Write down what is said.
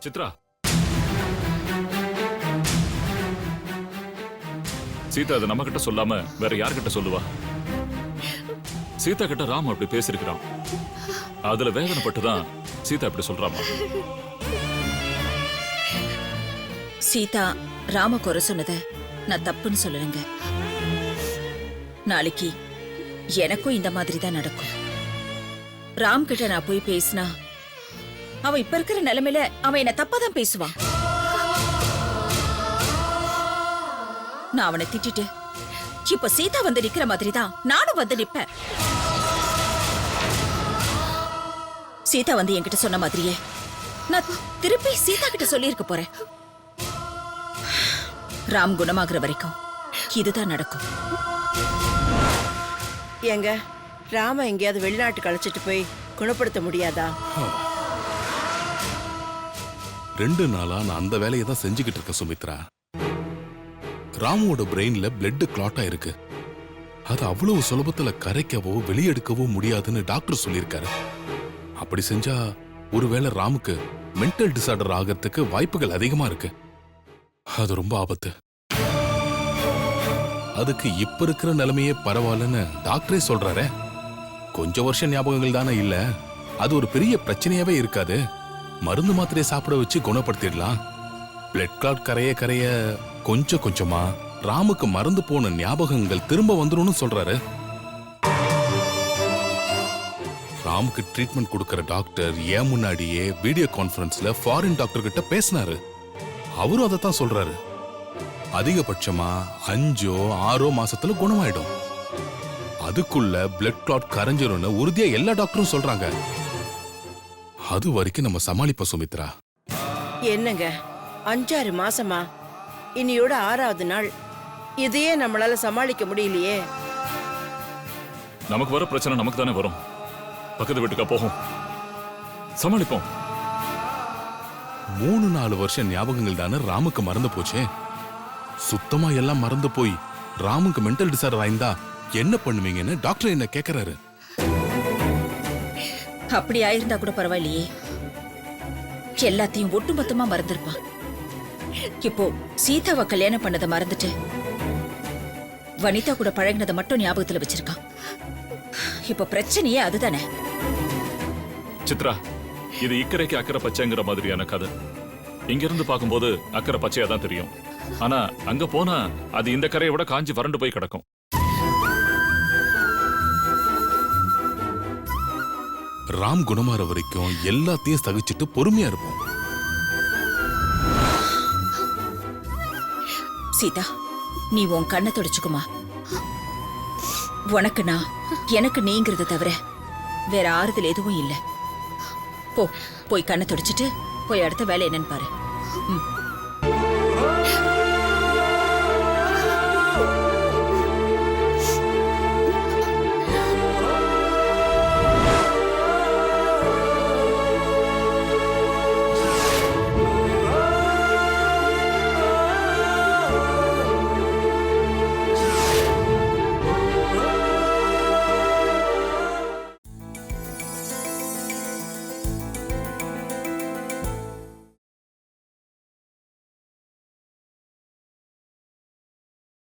சித்ரா, சீதா அதை நம்ம கிட்ட சொல்லாம வேற யார்கிட்ட சொல்லுவா? சீதா கிட்ட ராம் அப்படி பேசிருக்கிறான். அதுல வேதனைப்பட்டுதான் சீதா இப்படி சொல்றாமா? சீதா ராம குறை சொன்னத நான் தப்புன்னு சொல்லலைங்க. நாளைக்கு எனக்கும் இந்த மாதிரி தான் நடக்கும். ராம் கிட்ட நான் போய் பேசினா அவன் இப்ப இருக்கிற நிலைமையில அவன் என்ன தப்பா தான் பேசுவான். நான் அவனை திட்டிட்டு இப்ப சீதா வந்து நிக்கிற மாதிரி தான் நானும் வந்து நிப்பேன். சீதா வந்து என்கிட்ட சொன்ன மாதிரியே நான் திருப்பி சீதா கிட்ட சொல்லி இருக்க போறேன். ராம் குணமாகிற வரைக்கும் இதுதான் நடக்கும். ஏங்க, ராம எங்கேயாவது வெளிநாட்டுக்கு அழைச்சிட்டு போய் குணப்படுத்த முடியாதா? 2 நாளா நான் அந்த வேலையை தான் செஞ்சுக்கிட்டு இருக்கேன் சுமித்ரா. ராமோட பிரெயின்ல பிளட் கிளாட் ஆயிருக்கு. அது அவ்வளவு சுலபத்துல கரைக்கவோ வெளியெடுக்கவோ முடியாதுன்னு டாக்டர் சொல்லியிருக்காரு. அப்படி செஞ்சா ஒருவேளை ராமுக்கு மென்டல் டிசார்டர் ஆகிறதுக்கு வாய்ப்புகள் அதிகமா இருக்கு. அது ரொம்ப ஆபத்து. அதுக்கு இப்ப இருக்கிற நிலைமையே பரவாயில்லன்னு டாக்டரே சொல்றாரே. கொஞ்சம் வருஷம் ஞாபகங்கள் தானே இல்ல, அது ஒரு பெரிய பிரச்சனையாவே இருக்காது. மருந்து மாத்திரையை சாப்பிட வச்சு குணப்படுத்திடலாம். பிளட் கிளாட் கரைய கரைய கொஞ்சம் கொஞ்சமா ராமுக்கு மறந்து போன ஞாபகங்கள் திரும்ப வந்துரும்னு சொல்றாரு. ராமுக்கு ட்ரீட்மெண்ட் கொடுக்கற டாக்டர் ஏன் முன்னாடியே வீடியோ கான்பரன்ஸ்ல ஃபாரின் டாக்டர் கிட்ட பேசினாரு. அவரும் அதைத்தான் சொல்றாரு. அதிகபட்சமா 5-6 மாசத்துல குணமாயிடும். அதுக்குள்ள பிளட் கிளாட் கரைஞ்சிரும்னு உறுதியா எல்லா டாக்டரும் சொல்றாங்க. அது வரைக்கும் நம்ம சமாளிப்போம் சுமித்ரா. என்னங்க 5-6 மாசமா? இனியோட 6வது நாள். இதையே நம்மளால சமாளிக்க முடியலையே. நமக்கு வர பிரச்சனை நமக்கு தானே வரும். பக்கத்து வீட்டுக்கா போகும், சமாளிப்போம். 3-4 வருஷம் ஞாபகங்கள் தானே ராமுக்கு மறந்து போச்சே. சுத்தமா எல்லாம் மறந்து போய் ராமுக்கு மென்டல் டிசார்டர் ஆயிருந்தா என்ன பண்ணுவீங்கன்னு டாக்டர் என்ன கேக்குறாரு. அப்படி ஆயிருந்தா கூட பரவாயில்லையே, எல்லாத்தையும் ஒட்டுமொத்தமா மறந்துருப்பான். இப்போ சீதாவை கல்யாணம் பண்ணதை மறந்துட்டு வனிதா கூட பழகினதை மட்டும் ஞாபகத்துல வச்சிருக்கான். இப்ப பிரச்சனையே அதுதானே. சித்ரா, இது இக்கரைக்கு அக்கறை பச்சைங்கிற மாதிரியான கதை. இங்க இருந்து பார்க்கும்போது அக்கறை பச்சையா தான் தெரியும். ஆனா அங்க போனா அது இந்த கரையை விட காஞ்சி வறண்டு போய் கிடக்கும். ராம் குணமாற வரைக்கும் எல்லாத்தையும் சகிச்சுட்டு பொறுமையா இருப்போம். சீதா, நீ உன் கண்ணை தொடச்சுக்குமா. உனக்கு நான், எனக்கு நீங்கிறது தவிர வேற ஆறுதல் எதுவும் இல்லை. போய் கண்ணை தொடச்சிட்டு போய் அடுத்த வேலை என்னன்னு பாரு.